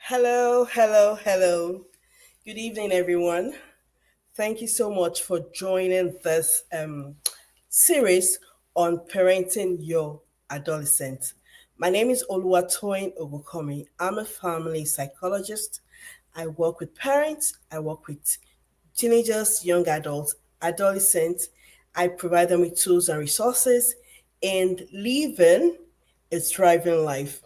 Hello, hello, hello. Good evening, everyone. Thank you so much for joining this series on parenting your adolescent. My name is Oluwatoyin Ogukomi. I'm a family psychologist. I work with parents, I work with teenagers, young adults, adolescents. I provide them with tools and resources in living a thriving life.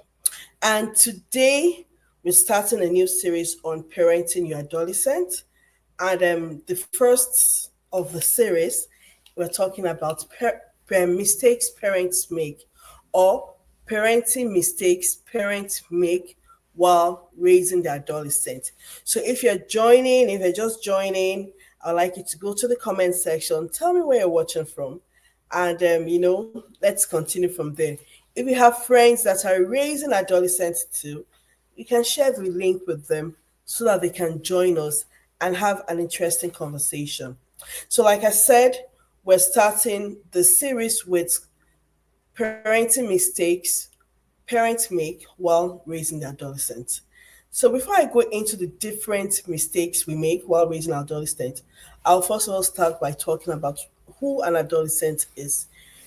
And today we're starting a new series on parenting your adolescent. And the first of the series, we're talking about mistakes parents make or parenting mistakes parents make while raising their adolescent. So if you're just joining, I'd like you to go to the comment section, tell me where you're watching from, and let's continue from there. If you have friends that are raising adolescents too, you can share the link with them so that they can join us and have an interesting conversation. So, like I said, we're starting the series with parenting mistakes parents make while raising their adolescents. So before I go into the different mistakes we make while raising our adolescent, I'll first of all start by talking about who an adolescent is.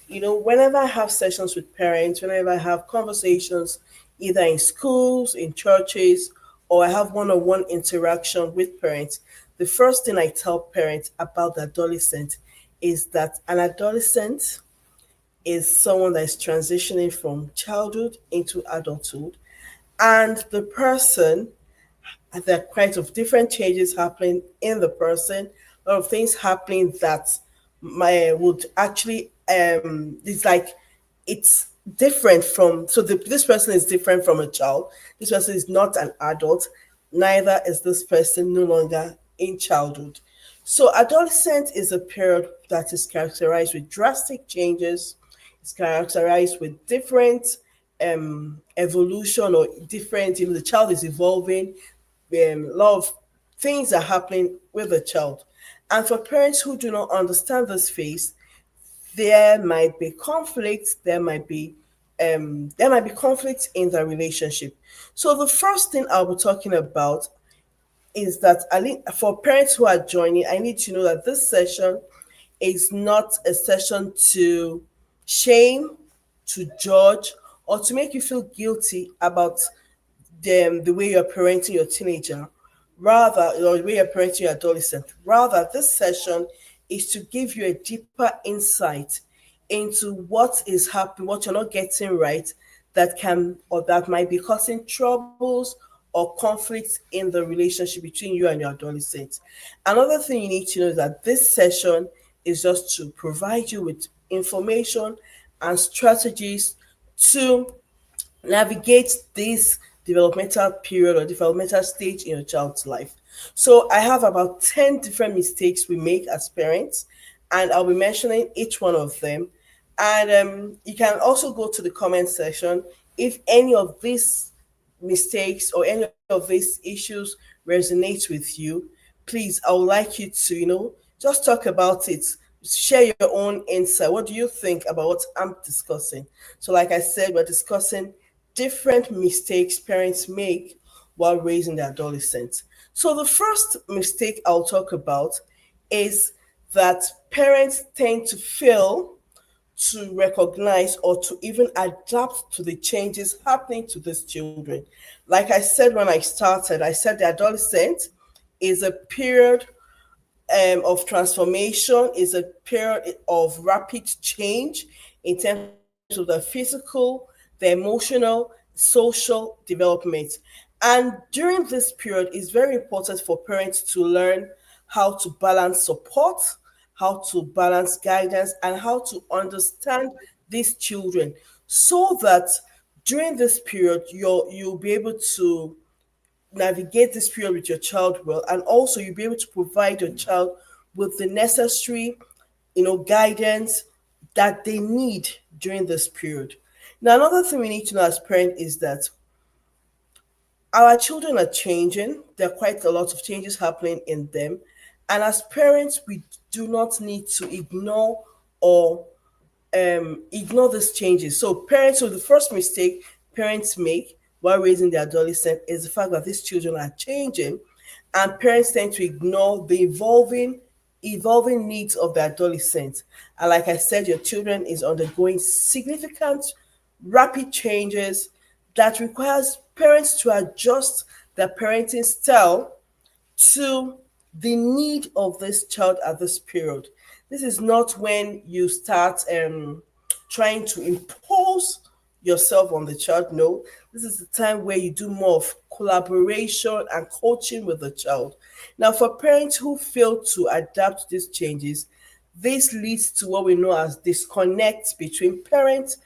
Whenever I have sessions with parents, whenever I have conversations, either in schools, in churches, or I have one on one interaction with parents, the first thing I tell parents about the adolescent is that an adolescent is someone that is transitioning from childhood into adulthood, and the person, there are quite of different changes happening in the person, a lot of things happening that my would actually it's like it's different from this person is different from a child. This person is not an adult, neither is this person no longer in childhood. So adolescent is a period that is characterized with drastic changes. It's characterized with different evolution or different, the child is evolving, a lot of things are happening with the child. And for parents who do not understand this phase, there might be conflicts, there might be conflicts in the relationship. So the first thing I'll be talking about is that for parents who are joining, I need to know that this session is not a session to shame, to judge, or to make you feel guilty about the way you're parenting your teenager, rather, or the way you're parenting your adolescent. Rather, this session is to give you a deeper insight into what is happening, what you're not getting right, that can or that might be causing troubles or conflicts in the relationship between you and your adolescent. Another thing you need to know is that this session is just to provide you with information and strategies to navigate this developmental period or developmental stage in your child's life. So I have about 10 different mistakes we make as parents, and I'll be mentioning each one of them. And you can also go to the comment section if any of these mistakes or any of these issues resonate with you. Please, I would like you to, just talk about it. Share your own insight. What do you think about what I'm discussing? So, like I said, we're discussing different mistakes parents make while raising their adolescents. So, the first mistake I'll talk about is that parents tend to fail to recognize or to even adapt to the changes happening to these children. Like I said when I started, I said the adolescent is a period of transformation, is a period of rapid change in terms of the physical, the emotional, social development. And during this period, it's very important for parents to learn how to balance support, how to balance guidance, and how to understand these children so that during this period you'll be able to navigate this period with your child well, and also you'll be able to provide your child with the necessary guidance that they need during this period. Now, another thing we need to know as parents is that our children are changing. There are quite a lot of changes happening in them. And as parents, we do not need to or ignore these changes. So the first mistake parents make while raising the adolescent is the fact that these children are changing, and parents tend to ignore the evolving needs of the adolescent. And like I said, your children is undergoing significant, rapid changes that requires parents to adjust their parenting style to the need of this child at this period. This is not when you start trying to impose yourself on the child. No, this is the time where you do more of collaboration and coaching with the child. Now, for parents who fail to adapt to these changes, this leads to what we know as disconnect between parents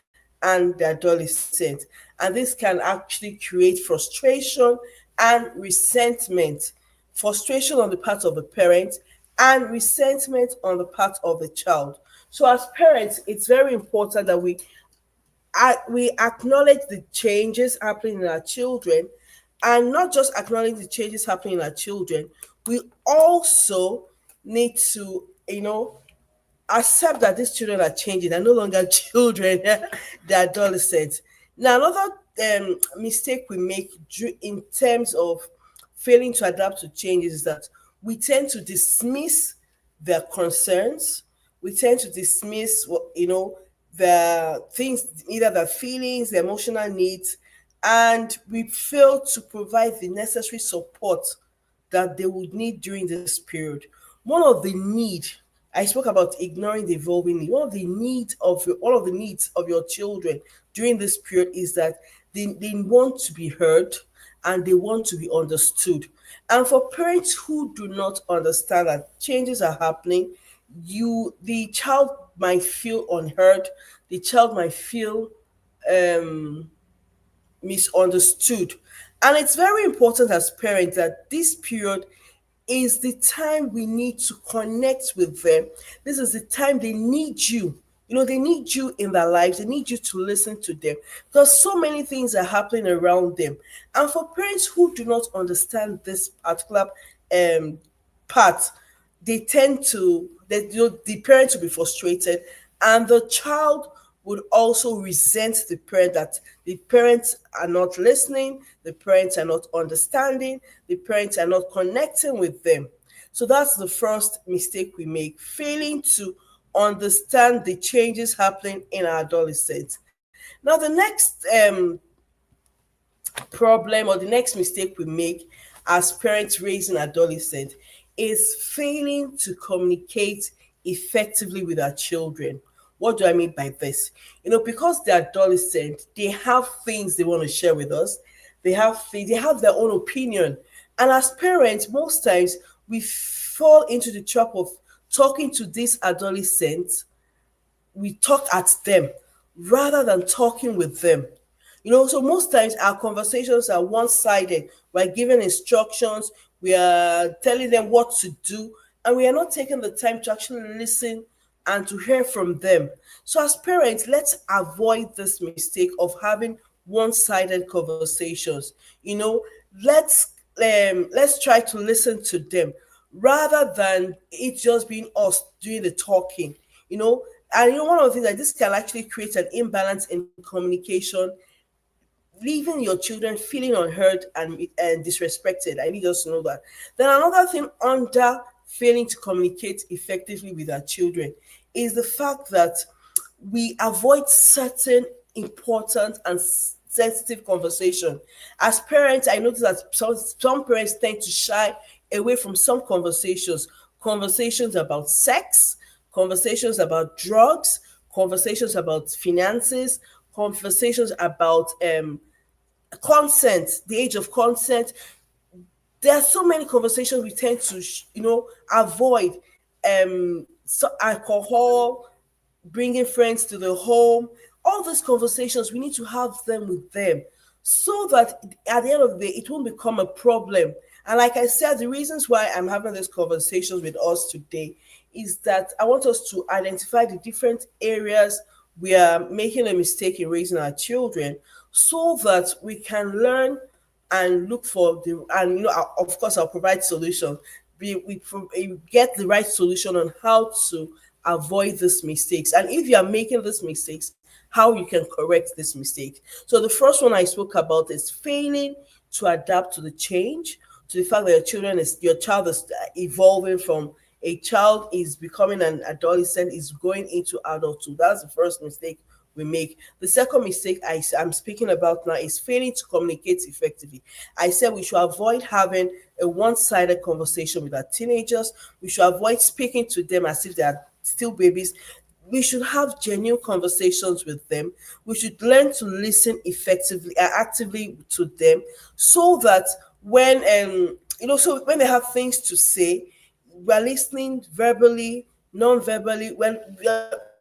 and the adolescent. And this can actually create frustration and resentment. Frustration on the part of the parent and resentment on the part of the child. So, as parents, it's very important that we acknowledge the changes happening in our children, and not just acknowledge the changes happening in our children, we also need to, accept that these children are changing. They're no longer children, they're adolescents. Now, another mistake we make in terms of failing to adapt to changes is that we tend to dismiss their concerns. We tend to dismiss, the things, either their feelings, their emotional needs, and we fail to provide the necessary support that they would need during this period. One of the need I spoke about ignoring the evolving need. One of the needs of your children during this period is that they want to be heard and they want to be understood. And for parents who do not understand that changes are happening, the child might feel unheard, the child might feel um misunderstood. And it's very important as parents that this period is the time we need to connect with them. This is the time they need you. They need you in their lives. They need you to listen to them because so many things are happening around them. And for parents who do not understand this particular um, part, they tend to the parent will be frustrated, and the child would also resent the parent, that the parents are not listening, the parents are not understanding, the parents are not connecting with them. So that's the first mistake we make, failing to understand the changes happening in our adolescents. Now, the next problem or the next mistake we make as parents raising adolescents is failing to communicate effectively with our children. What do I mean by this? Because they're adolescent, they have things they want to share with us. They have their own opinion. And as parents, most times we fall into the trap of talking to these adolescents. We talk at them rather than talking with them. So most times our conversations are one-sided. We're giving instructions, we are telling them what to do, and we are not taking the time to actually listen and to hear from them. So as parents, let's avoid this mistake of having one-sided conversations. Let's try to listen to them rather than it just being us doing the talking. And one of the things that this can actually create an imbalance in communication, leaving your children feeling unheard and disrespected. I need us to know that. Then another thing under failing to communicate effectively with our children is the fact that we avoid certain important and sensitive conversation. As parents, I notice that some parents tend to shy away from some conversations about sex, conversations about drugs, conversations about finances, conversations about consent, the age of consent. There are so many conversations we tend to avoid. Alcohol, bringing friends to the home, all these conversations, we need to have them with them so that at the end of the day, it won't become a problem. And like I said, the reasons why I'm having these conversations with us today is that I want us to identify the different areas we are making a mistake in raising our children so that we can learn and look for and of course I'll provide solutions. We get the right solution on how to avoid these mistakes, and if you are making these mistakes, how you can correct this mistake. So the first one I spoke about is failing to adapt to the change, to the fact that your child is evolving from a child is becoming an adolescent, is going into adulthood. That's the first mistake we make. The second mistake I'm speaking about now is failing to communicate effectively. I said we should avoid having a one-sided conversation with our teenagers. We should avoid speaking to them as if they are still babies. We should have genuine conversations with them. We should learn to listen effectively and actively to them, so that when so when they have things to say, we're listening verbally, non-verbally, when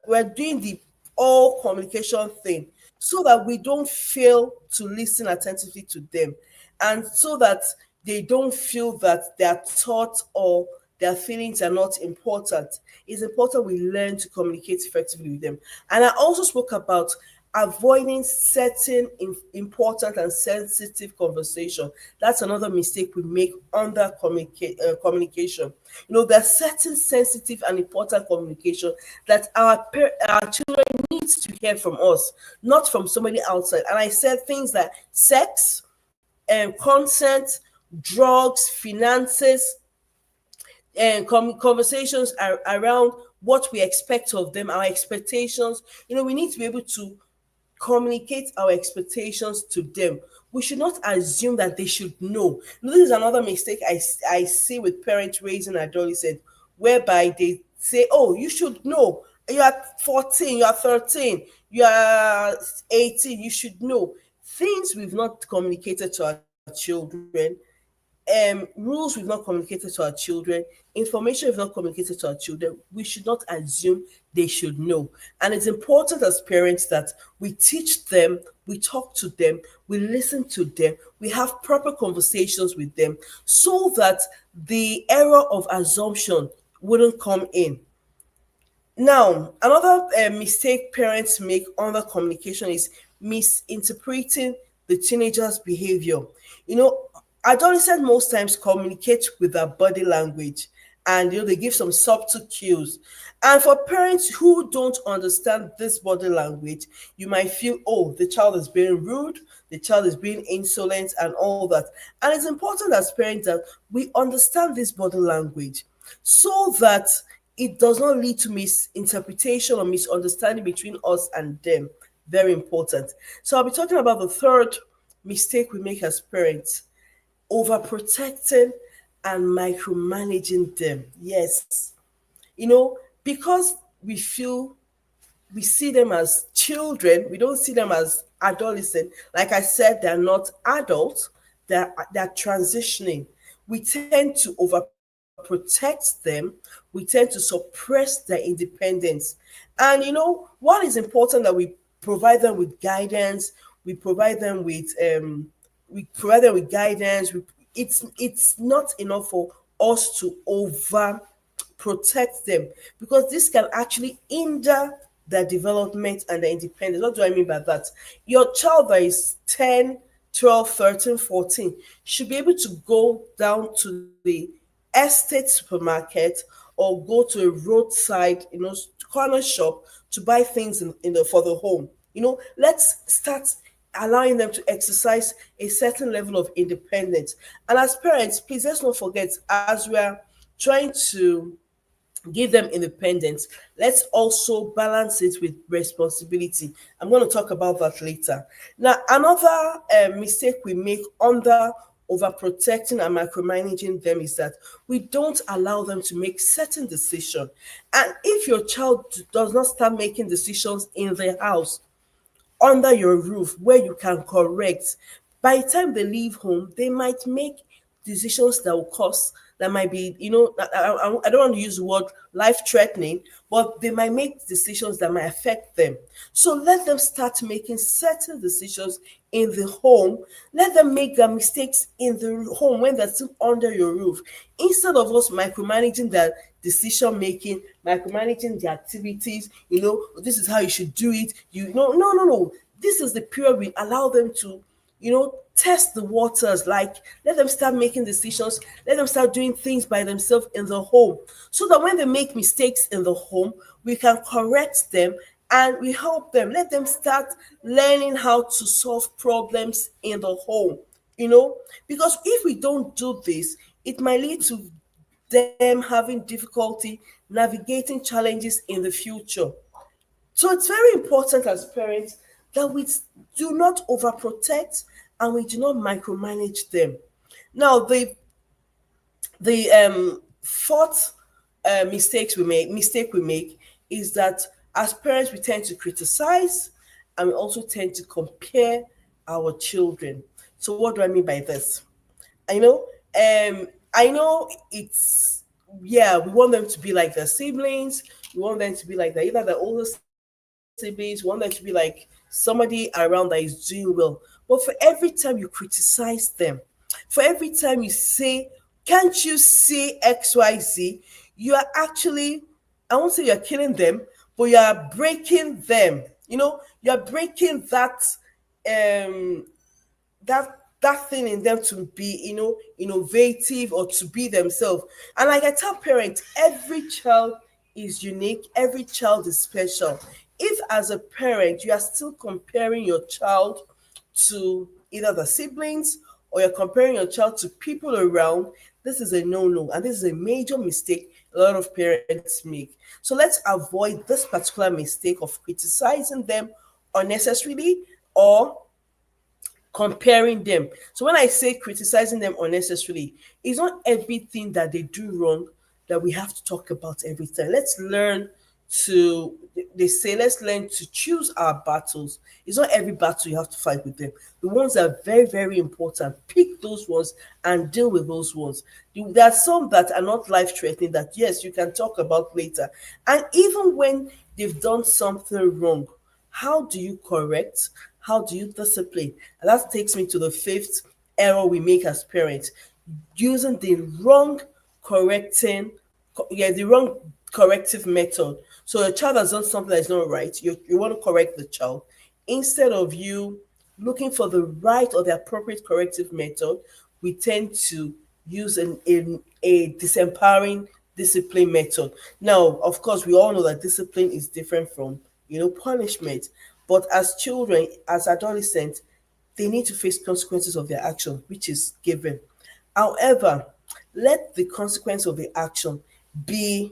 we're doing the all communication thing, so that we don't fail to listen attentively to them, and so that they don't feel that their thoughts or their feelings are not important. It's important we learn to communicate effectively with them. And I also spoke about avoiding certain important and sensitive conversation. That's another mistake we make under communication. There's certain sensitive and important communication that our children needs to hear from us, not from somebody outside. And I said things like sex, consent, drugs, finances, and conversations around what we expect of them, our expectations. We need to be able to communicate our expectations to them. We should not assume that they should know. This is another mistake I see with parents raising adolescents, whereby they say, oh, you should know. You are 14, you are 13, you are 18, you should know. Things we've not communicated to our children, rules we've not communicated to our children, information we've not communicated to our children, we should not assume they should know. And it's important as parents that we teach them, we talk to them, we listen to them, we have proper conversations with them, so that the error of assumption wouldn't come in. Now, another mistake parents make under communication is misinterpreting the teenager's behavior. Adolescents most times communicate with their body language, and they give some subtle cues. And for parents who don't understand this body language, you might feel, oh, the child is being rude, the child is being insolent, and all that. And it's important as parents that we understand this body language, so that it does not lead to misinterpretation or misunderstanding between us and them. Very important. So I'll be talking about the third mistake we make as parents: overprotecting and micromanaging them. Yes. Because we see them as children, we don't see them as adolescents. Like I said, they're not adults, they're transitioning. We tend to overprotect them, we tend to suppress their independence. And what is important that we provide them with guidance, we provide them with guidance. It's not enough for us to over protect them, because this can actually hinder their development and their independence. What do I mean by that? Your child that is 10, 12, 13, 14 should be able to go down to the estate supermarket or go to a roadside, corner shop to buy things for the home. Let's start allowing them to exercise a certain level of independence. And as parents, please let's not forget, as we are trying to give them independence, let's also balance it with responsibility. I'm going to talk about that later. Now, another mistake we make under overprotecting and micromanaging them is that we don't allow them to make certain decisions. And if your child does not start making decisions in the house, under your roof, where you can correct, by the time they leave home, they might make decisions that will cause, that might be, I don't want to use the word life threatening, but they might make decisions that might affect them. So let them start making certain decisions in the home. Let them make their mistakes in the home when they're still under your roof, instead of us micromanaging their decision making, micromanaging the activities. This is how you should do it. No. This is the period we allow them to test the waters, like let them start making decisions, let them start doing things by themselves in the home, so that when they make mistakes in the home, we can correct them and we help them. Let them start learning how to solve problems in the home, because if we don't do this, it might lead to them having difficulty navigating challenges in the future. So it's very important as parents that we do not overprotect and we do not micromanage them. Now, the fourth mistake we make is that as parents we tend to criticize and we also tend to compare our children. So what do I mean by this? I know, I know it's yeah, we want them to be like their siblings. We want them to be like either the older siblings. We want them to be like somebody around that is doing well. But for every time you criticize them, for every time you say, "Can't you see X, Y, Z?" You are actually, I won't say you're killing them, but you are breaking them. You are breaking um that thing in them to be innovative or to be themselves. And like I tell parents, every child is unique, every child is special. If as a parent you are still comparing your child to either the siblings or you're comparing your child to people around, this is a no-no, and this is a major mistake a lot of parents make. So let's avoid this particular mistake of criticizing them unnecessarily or comparing them. So when I say criticizing them unnecessarily, it's not everything that they do wrong that we have to talk about every time. Let's learn to, they say, let's learn to choose our battles. It's not every battle you have to fight with them. The ones that are very, very important, pick those ones and deal with those ones. There are some that are not life threatening that, yes, you can talk about later. And even when they've done something wrong, how do you correct? How do you discipline? And that takes me to the fifth error we make as parents, using the wrong correcting, the wrong corrective method. So a child has done something that is not right. You want to correct the child. Instead of you looking for the right or the appropriate corrective method, we tend to use a disempowering discipline method. Now, of course, we all know that discipline is different from punishment. But as children, as adolescents, they need to face consequences of their action, which is given. However, let the consequence of the action be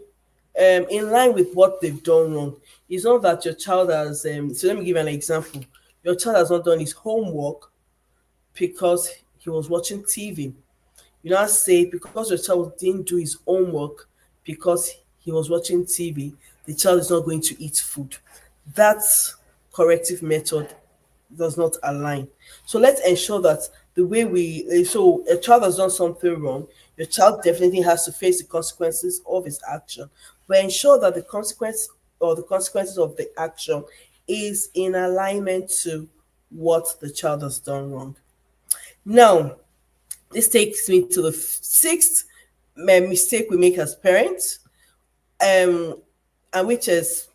in line with what they've done wrong. It's not that your child has, so let me give you an example. Your child has not done his homework because he was watching TV. You now say because your child didn't do his homework because he was watching TV, the child is not going to eat food. That corrective method does not align. So let's ensure that the way so a child has done something wrong, your child definitely has to face the consequences of his action. But ensure that the consequence or the consequences of the action is in alignment to what the child has done wrong. Now, this takes me to the sixth mistake we make as parents, um, and which is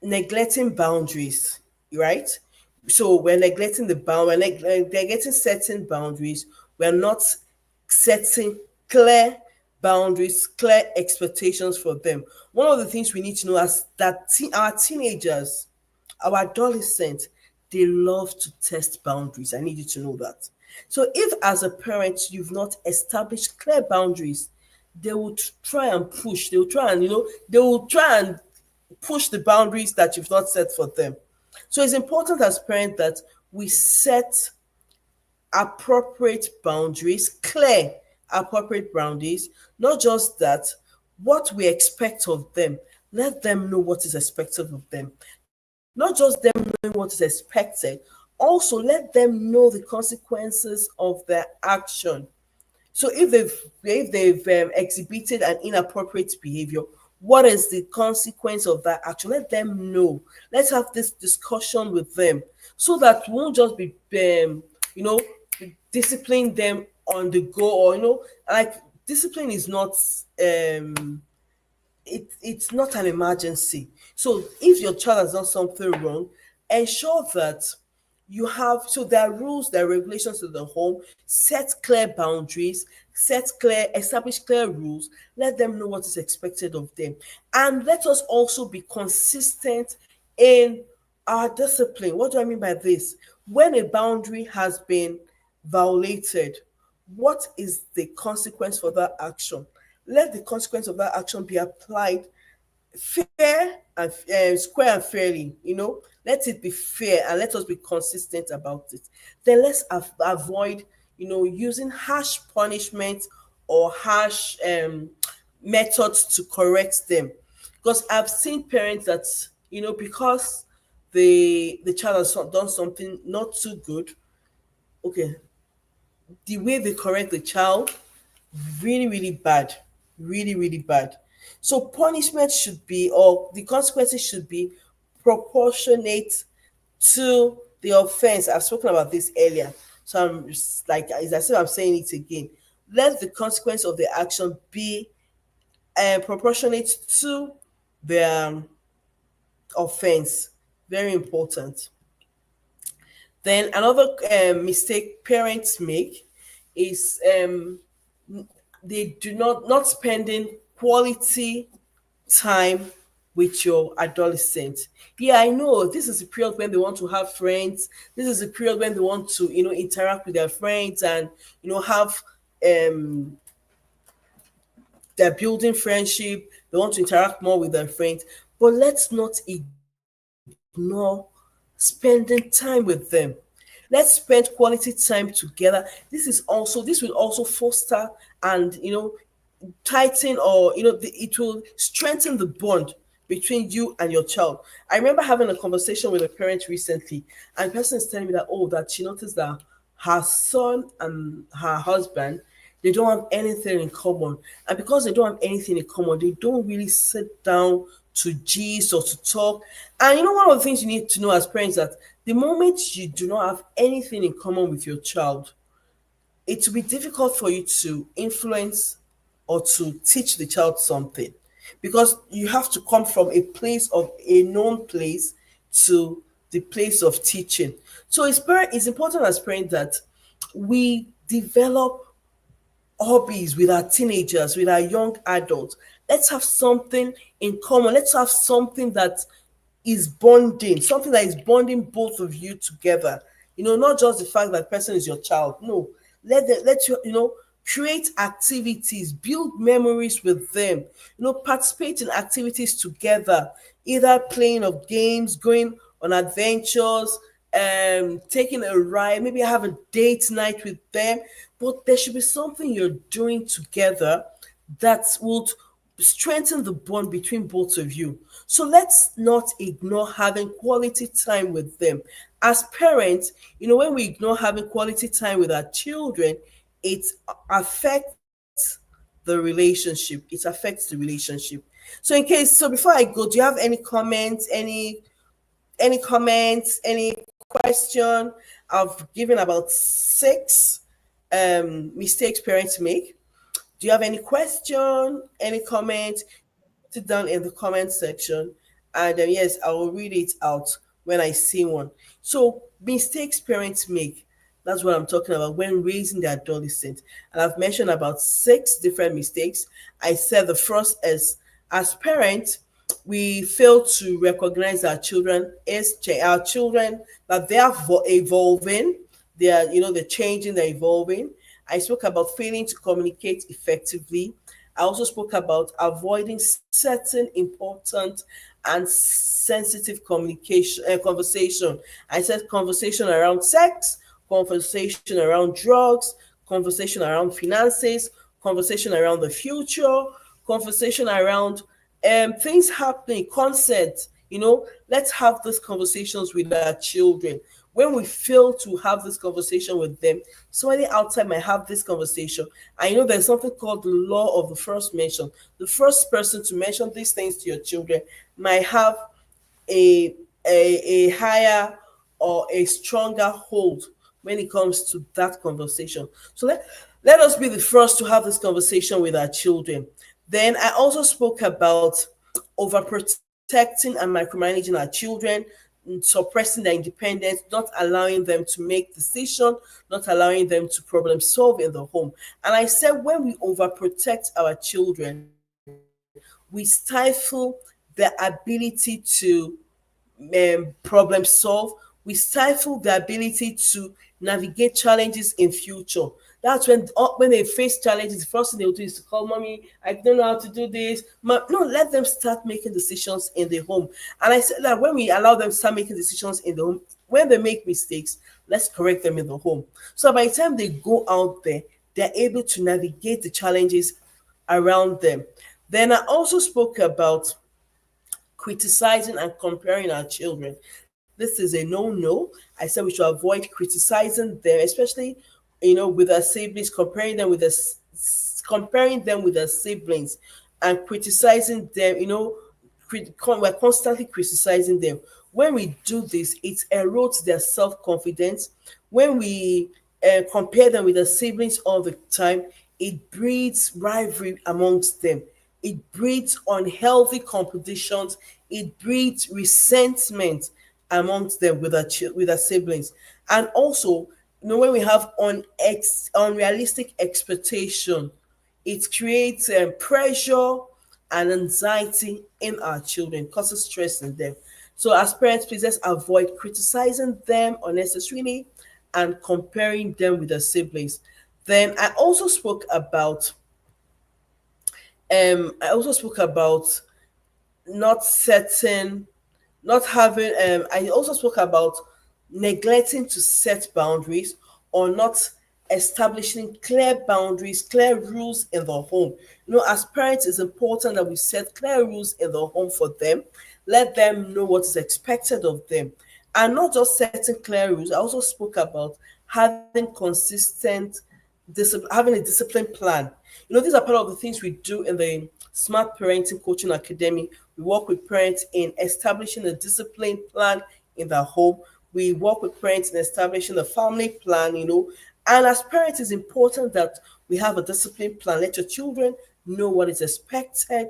neglecting boundaries, right? So we're neglecting they're getting certain boundaries. We're not setting clear boundaries, clear expectations for them. One of the things we need to know is that our teenagers, our adolescents, they love to test boundaries. I need you to know that. So if as a parent you've not established clear boundaries, they will try and push. They will try and they will try and push the boundaries that you've not set for them. So it's important as parents that we set appropriate boundaries, clear appropriate boundaries, not just that, what we expect of them. Let them know what is expected of them. Not just them knowing what is expected, also let them know the consequences of their action. So if they've exhibited an inappropriate behavior, what is the consequence of that action? Let them know. Let's have this discussion with them so that we won't just be you know discipline them on the go, or like discipline is not it's not an emergency. So if your child has done something wrong, ensure that You have, so there are rules, there are regulations to the home. Set clear boundaries, establish clear rules. Let them know what is expected of them, and let us also be consistent in our discipline. What do I mean by this? When a boundary has been violated, what is the consequence for that action? Let the consequence of that action be applied fair and square and fairly. Let it be fair and let us be consistent about it. Then let's avoid using harsh punishment or harsh methods to correct them, because I've seen parents that because the child has done something not too good. Okay, the way they correct the child, really, really bad. Really, really bad. So punishment should be, or the consequences should be proportionate to the offense. I've spoken about this earlier. So I'm just like, as I said, I'm saying it again. Let the consequence of the action be proportionate to the offense. Very important. Then another mistake parents make is they do not spending quality time with your adolescent. Yeah, I know this is a period when they want to have friends. This is a period when they want to interact with their friends and have um they're building friendship. They want to interact more with their friends. But let's not ignore spending time with them. Let's spend quality time together. This will also foster and tighten, or it will strengthen the bond between you and your child. I remember having a conversation with a parent recently, and the person is telling me that, oh, that she noticed that her son and her husband, they don't have anything in common. And because they don't have anything in common, they don't really sit down to gist or to talk. And one of the things you need to know as parents, that the moment you do not have anything in common with your child, it will be difficult for you to influence or to teach the child something, because you have to come from a known place to the place of teaching. So it's important as parents that we develop hobbies with our teenagers, with our young adults. Let's have something in common. Let's have something that is bonding both of you together. Not just the fact that person is your child. No, let you create activities, build memories with them. Participate in activities together, either playing of games, going on adventures, taking a ride, maybe have a date night with them. But there should be something you're doing together that would strengthen the bond between both of you. So let's not ignore having quality time with them. As parents, when we ignore having quality time with our children, it affects the relationship. It affects the relationship. So before I go, do you have any comments, any question? I've given about six mistakes parents make. Do you have any question, any comment? Put it down in the comment section, and yes, I will read it out when I see one. So mistakes parents make. That's what I'm talking about when raising the adolescent. And I've mentioned about six different mistakes. I said the first is, as parents, we fail to recognize our children, that they are evolving. They're changing, they're evolving. I spoke about failing to communicate effectively. I also spoke about avoiding certain important and sensitive conversation. I said conversation around sex, conversation around drugs, conversation around finances, conversation around the future, conversation around things happening, consent. Let's have these conversations with our children. When we fail to have this conversation with them, somebody outside might have this conversation. I know there's something called the law of the first mention. The first person to mention these things to your children might have a a higher or a stronger hold when it comes to that conversation. So let us be the first to have this conversation with our children. Then I also spoke about overprotecting and micromanaging our children. suppressing their independence, not allowing them to make decisions, not allowing them to problem solve in the home. And I said, when we overprotect our children, we stifle their ability to problem solve. We stifle the ability to navigate challenges in future. That's when they face challenges, the first thing they'll do is to call mommy, I don't know how to do this. No, let them start making decisions in the home. And I said that when we allow them to start making decisions in the home, when they make mistakes, let's correct them in the home. So by the time they go out there, they're able to navigate the challenges around them. Then I also spoke about criticizing and comparing our children. This is a no. I said we should avoid criticizing them, especially with our siblings, comparing them with their siblings, and criticizing them. We're constantly criticizing them. When we do this, it erodes their self confidence. When we compare them with their siblings all the time, it breeds rivalry amongst them. It breeds unhealthy competitions. It breeds resentment amongst them with with our siblings. And also, when we have unrealistic expectation, it creates pressure and anxiety in our children, causes stress in them. So as parents, please let's avoid criticizing them unnecessarily and comparing them with their siblings. Then I also spoke about not setting not having I also spoke about neglecting to set boundaries or not establishing clear boundaries, clear rules in the home. As parents, it's important that we set clear rules in the home for them. Let them know what is expected of them, and not just setting clear rules. I also spoke about having a disciplined plan. These are part of the things we do in the Smart Parenting Coaching Academy. We work with parents in establishing a disciplined plan in the home. We work with parents in establishing a family plan. And as parents, it's important that we have a disciplined plan. Let your children know what is expected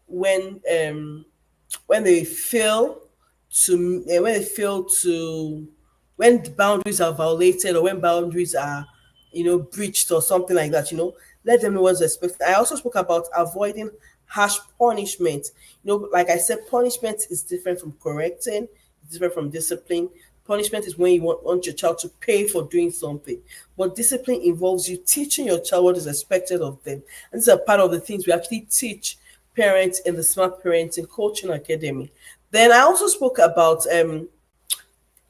when when they fail to when the boundaries are violated or when boundaries are breached or something like that. Let them know what's expected. I also spoke about avoiding harsh punishment. Like I said, punishment is different from correcting, it's different from discipline. Punishment is when you want your child to pay for doing something, but discipline involves you teaching your child what is expected of them. And these are part of the things we actually teach parents in the Smart Parenting Coaching Academy. Then I also spoke about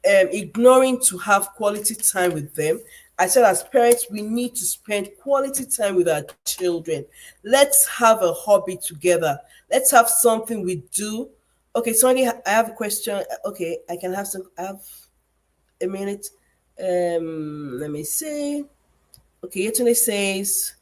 ignoring to have quality time with them. I said, as parents, we need to spend quality time with our children. Let's have a hobby together. Let's have something we do. Okay, Sonny, I have a question. Okay, I can have some. I have a minute. Let me see. Okay, Yetune says,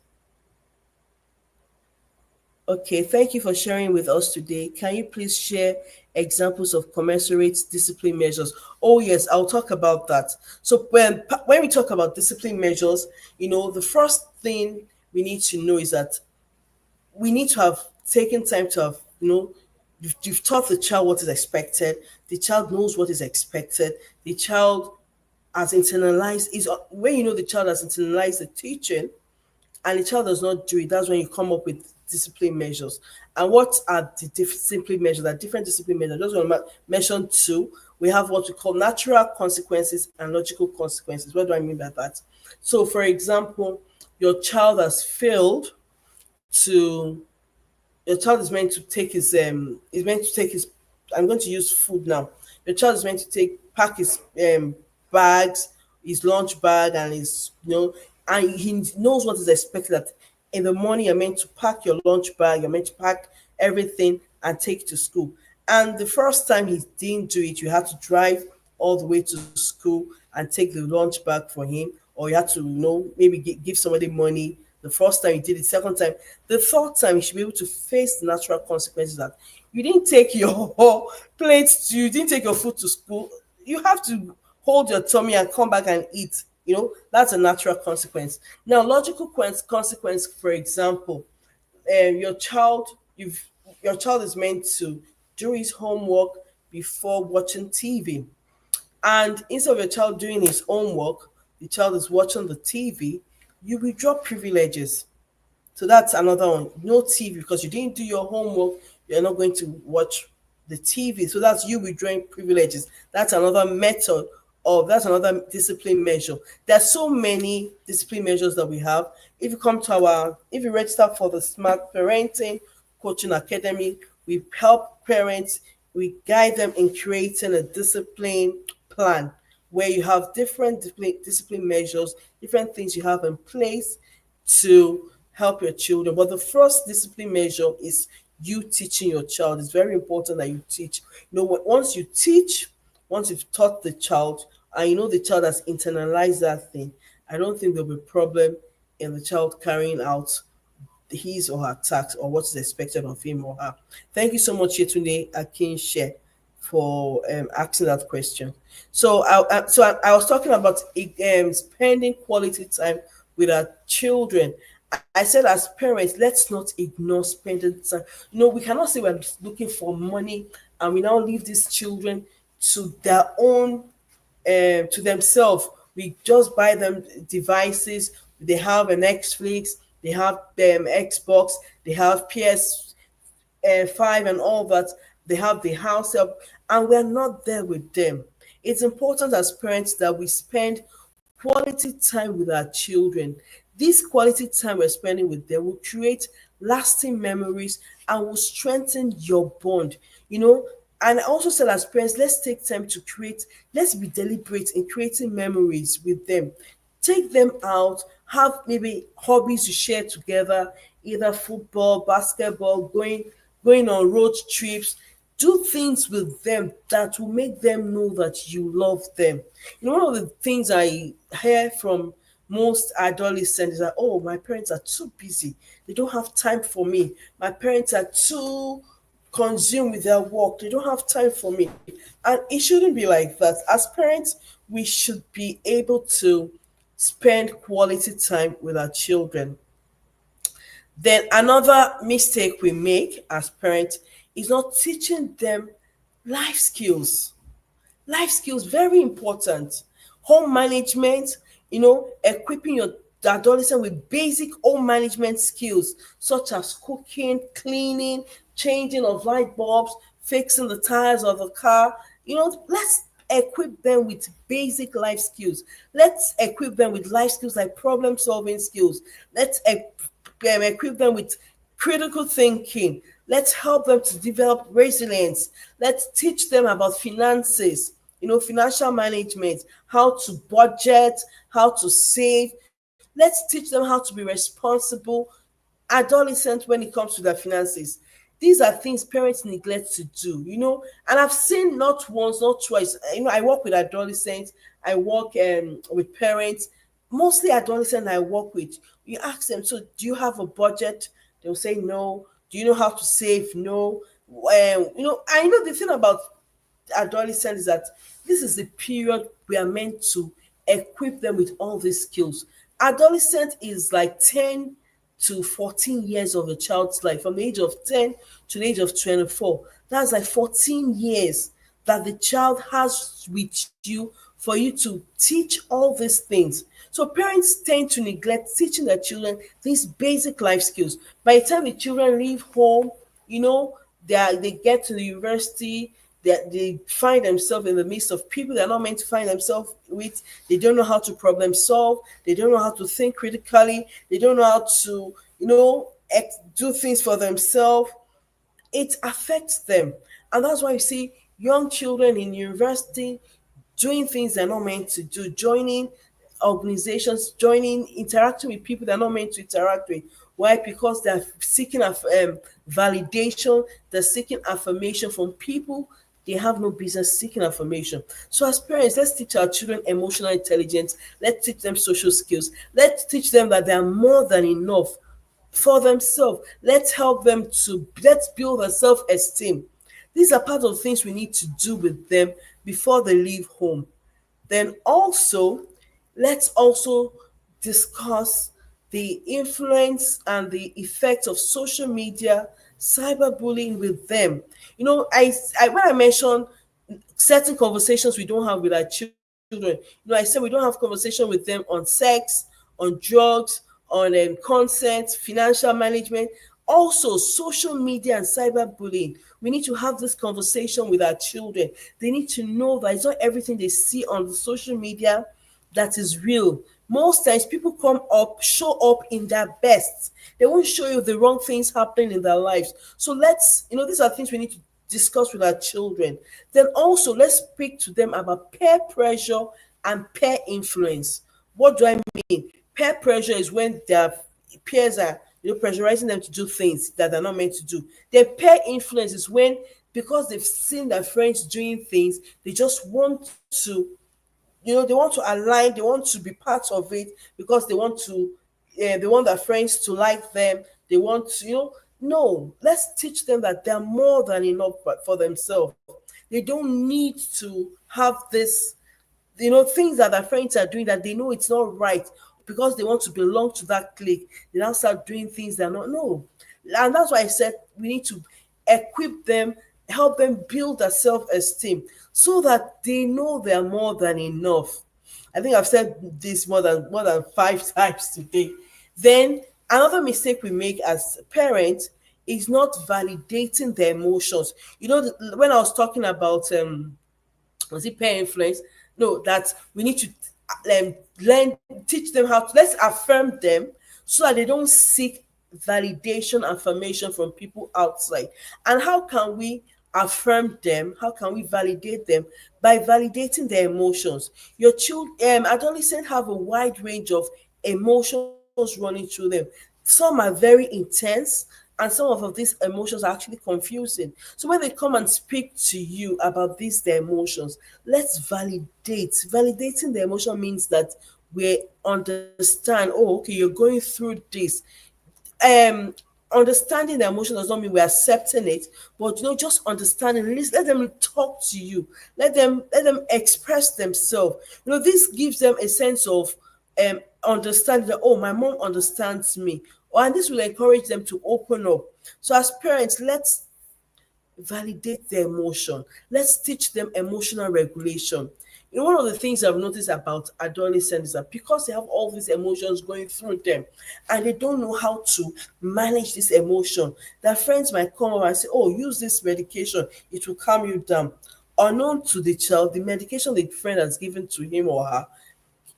okay, thank you for sharing with us today. Can you please share examples of commensurate discipline measures? Oh yes, I'll talk about that. So when we talk about discipline measures, the first thing we need to know is that we need to have taken time to have, you've taught the child what is expected. The child knows what is expected. The child has internalized is when the child has internalized the teaching and the child does not do it, that's when you come up with discipline measures. And what are the discipline measures? There are different discipline measures. I just want to mention two. We have what we call natural consequences and logical consequences. What do I mean by that? So, for example, your child has failed to your child is meant to take his I'm going to use food now. Your child is meant to pack his bags, his lunch bag, and and he knows what is expected. That in the morning you're meant to pack your lunch bag, you're meant to pack everything and take to school. And the first time he didn't do it, you had to drive all the way to school and take the lunch bag for him, or you had to maybe give somebody money. The first time you did it, second time, the third time, you should be able to face the natural consequences that you didn't take your you didn't take your food to school. You have to hold your tummy and come back and eat. That's a natural consequence. Now, logical consequence, for example, your child is meant to do his homework before watching TV. And instead of your child doing his homework, the child is watching the TV, you withdraw privileges. So that's another one. No TV because you didn't do your homework. You're not going to watch the TV. So that's you withdrawing privileges. That's another method of that's another discipline measure. There's so many discipline measures that we have. If you register for the Smart Parenting Coaching Academy, we help parents, we guide them in creating a discipline plan where you have different discipline measures, different things you have in place to help your children. But the first discipline measure is you teaching your child. It's very important that you teach. Once you teach, once you've taught the child, and the child has internalized that thing, I don't think there'll be a problem in the child carrying out his or her task or what is expected of him or her. Thank you so much, Yetunde Akinshe, for asking that question. So I was talking about spending quality time with our children. I said, as parents, let's not ignore spending time. We cannot say we're looking for money and we now leave these children to their own to themselves. We just buy them devices. They have an Netflix, they have Xbox, they have PS5 and all that. They have the house help, and we're not there with them. It's important as parents that we spend quality time with our children. This quality time we're spending with them will create lasting memories and will strengthen your bond. And I also said, as parents, let's take time to let's be deliberate in creating memories with them. Take them out, have maybe hobbies you share together, either football, basketball, going on road trips. Do things with them that will make them know that you love them. One of the things I hear from most adolescents is that, oh, my parents are too busy. They don't have time for me. My parents are too consumed with their work. They don't have time for me. And it shouldn't be like that. As parents, we should be able to spend quality time with our children. Then another mistake we make as parents is not teaching them life skills. Life skills, very important. Home management, equipping your adolescent with basic home management skills such as cooking, cleaning, changing of light bulbs, fixing the tires of the car. Let's equip them with basic life skills. Let's equip them with life skills like problem solving skills. Let's equip them with critical thinking. Let's help them to develop resilience. Let's teach them about finances, financial management, how to budget, how to save. Let's teach them how to be responsible adolescent when it comes to their finances. These are things parents neglect to do, and I've seen not once, not twice. I work with adolescents, I work with parents, mostly adolescents I work with. You ask them, so do you have a budget? They'll say no. Do you know how to save? No. I know the thing about adolescents is that this is the period we are meant to equip them with all these skills. Adolescent is like 10 to 14 years of a child's life, from the age of 10 to the age of 24. That's like 14 years that the child has with you for you to teach all these things. So parents tend to neglect teaching their children these basic life skills. By the time the children leave home, they get to the university, they find themselves in the midst of people they're not meant to find themselves with. They don't know how to problem solve. They don't know how to think critically. They don't know how to, do things for themselves. It affects them. And that's why you see young children in university doing things they're not meant to do, joining organizations, interacting with people they're not meant to interact with. Why? Because they're seeking validation, they're seeking affirmation from people they have no business seeking affirmation. So as parents, let's teach our children emotional intelligence. Let's teach them social skills. Let's teach them that they are more than enough for themselves. Let's build their self-esteem. These are part of things we need to do with them before they leave home. Then let's also discuss the influence and the effects of social media, cyberbullying with them. I when I mentioned certain conversations we don't have with our children. I said we don't have conversation with them on sex, on drugs, on consent, financial management, also social media and cyberbullying. We need to have this conversation with our children. They need to know that it's not everything they see on the social media that is real. Most times people come up, show up in their best. They won't show you the wrong things happening in their lives. So these are things we need to discuss with our children. Then also let's speak to them about peer pressure and peer influence. What do I mean? Peer pressure is when their peers are pressurizing them to do things that they're not meant to do. Their peer influence is when, because they've seen their friends doing things, they just want to, they want to align, they want to be part of it because they want their friends to like them. They want to, no, let's teach them that they're more than enough for themselves. They don't need to have this, things that their friends are doing that they know it's not right, because they want to belong to that clique. They now start doing things that are not, no. And that's why I said we need to equip them, help them build their self-esteem so that they know they're more than enough. I think I've said this more than 5 times today. Then another mistake we make as parents is not validating their emotions. When I was talking about was it peer influence? No, that we need to learn, teach them how to, let's affirm them so that they don't seek validation, affirmation from people outside. And how can we affirm them? How can we validate them? By validating their emotions. Your adolescents have a wide range of emotions running through them. Some are very intense, and some of these emotions are actually confusing. So when they come and speak to you about these their emotions, let's validate. Validating the emotion means that we understand, oh, okay, you're going through this. um Understanding the emotion does not mean we're accepting it, but just understanding. Let them talk to you. Let them express themselves. This gives them a sense of understanding that, oh, my mom understands me, and this will encourage them to open up. So as parents, let's validate their emotion. Let's teach them emotional regulation. One of the things I've noticed about adolescents is that because they have all these emotions going through them and they don't know how to manage this emotion, their friends might come over and say, oh, use this medication, it will calm you down. Unknown to the child, the medication the friend has given to him or her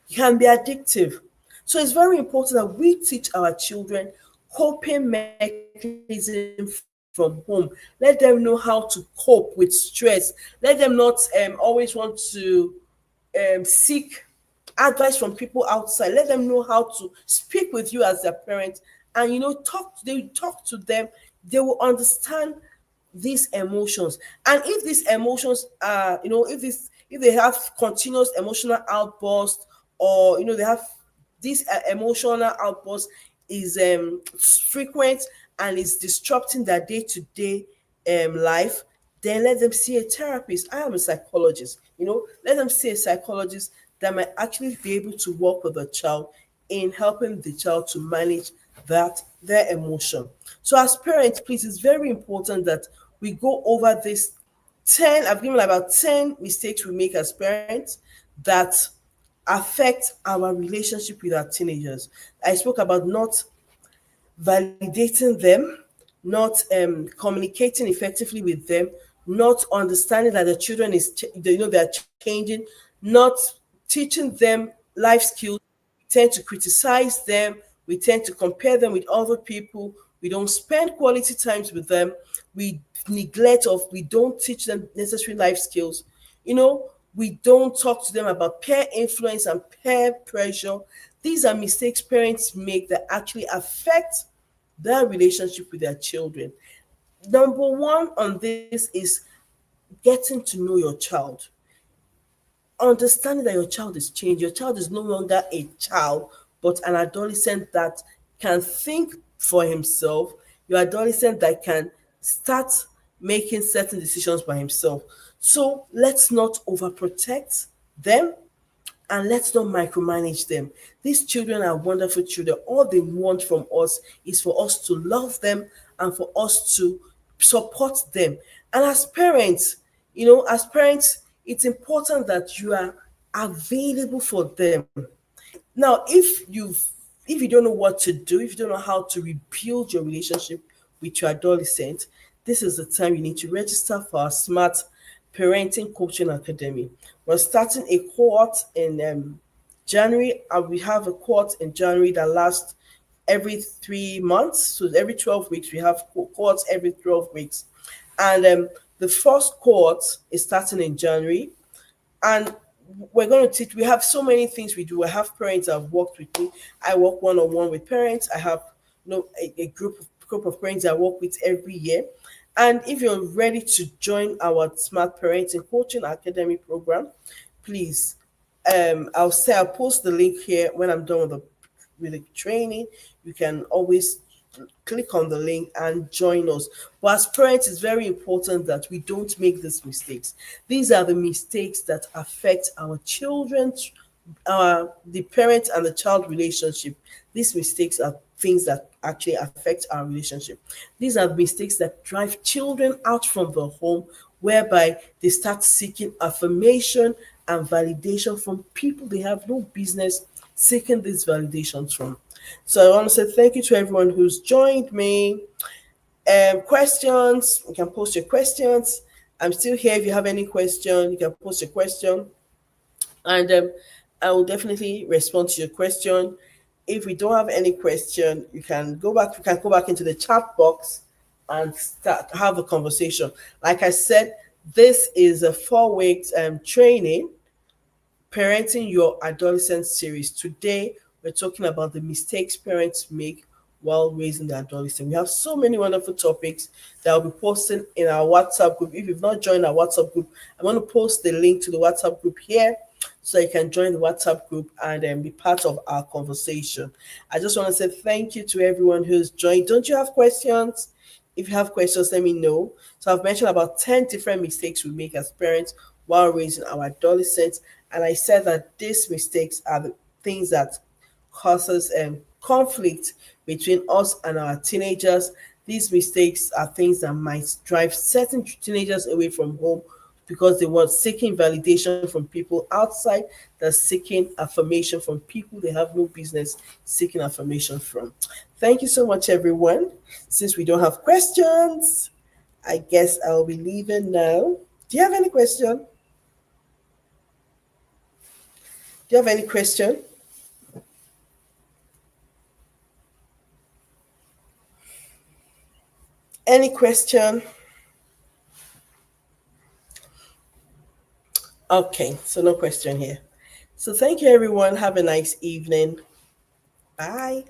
can be addictive. So it's very important that we teach our children coping mechanism from home. Let them know how to cope with stress. Let them not always want to seek advice from people outside. Let them know how to speak with you as their parent, and they talk to them. They will understand these emotions. And if these emotions are, if they have continuous emotional outbursts, or they have this emotional outburst is frequent and is disrupting their day-to-day life, then let them see a therapist. I am a psychologist. Let them see a psychologist that might actually be able to work with the child in helping the child to manage their emotion. So as parents, please, it's very important that we go over this 10, I've given about 10 mistakes we make as parents that affect our relationship with our teenagers. I spoke about not validating them, not communicating effectively with them, not understanding that the children they're changing, not teaching them life skills. We tend to criticize them. We tend to compare them with other people. We don't spend quality times with them. We don't teach them necessary life skills. We don't talk to them about peer influence and peer pressure. These are mistakes parents make that actually affect their relationship with their children. Number one on this is getting to know your child. Understanding that your child is changed. Your child is no longer a child, but an adolescent that can think for himself. Your adolescent that can start making certain decisions by himself. So let's not overprotect them, and let's not micromanage them. These children are wonderful children. All they want from us is for us to love them and for us to support them. And as parents, As parents, it's important that you are available for them. Now, if you don't know what to do, if you don't know how to rebuild your relationship with your adolescent, this is the time you need to register for our Smart Parenting Coaching Academy. We're starting a cohort in January, and we have a cohort in January that lasts every 3 months. So every 12 weeks, we have cohorts every 12 weeks. And the first cohort is starting in January, and we're going to teach. We have so many things we do. I have parents that have worked with me. I work one-on-one with parents. I have a group of parents that I work with every year. And if you're ready to join our Smart Parenting Coaching Academy program, please, I'll post the link here when I'm done with the training. You can always click on the link and join us. But as parents, it's very important that we don't make these mistakes. These are the mistakes that affect our children, the parent and the child relationship. These mistakes are things that actually affect our relationship. These are the mistakes that drive children out from the home, whereby they start seeking affirmation and validation from people they have no business seeking these validations from. So I want to say thank you to everyone who's joined me. Questions, you can post your questions. I'm still here. If you have any question, you can post your question, and I will definitely respond to your question. If we don't have any question, you can go back. You can go back into the chat box and start have a conversation. Like I said, this is a 4 weeks training, Parenting Your Adolescent series. Today, we're talking about the mistakes parents make while raising their adolescent. We have so many wonderful topics that I'll be posting in our WhatsApp group. If you've not joined our WhatsApp group, I'm going to post the link to the WhatsApp group here so you can join the WhatsApp group and be part of our conversation. I just want to say thank you to everyone who's joined. Don't you have questions? If you have questions, let me know. So I've mentioned about 10 different mistakes we make as parents while raising our adolescents. And I said that these mistakes are the things that causes conflict between us and our teenagers. These mistakes are things that might drive certain teenagers away from home because they were seeking validation from people outside, they're seeking affirmation from people they have no business seeking affirmation from. Thank you so much, everyone. Since we don't have questions, I guess I'll be leaving now. Do you have any question? Do you have any question? Any question? Okay, so no question here. So thank you, everyone. Have a nice evening. Bye.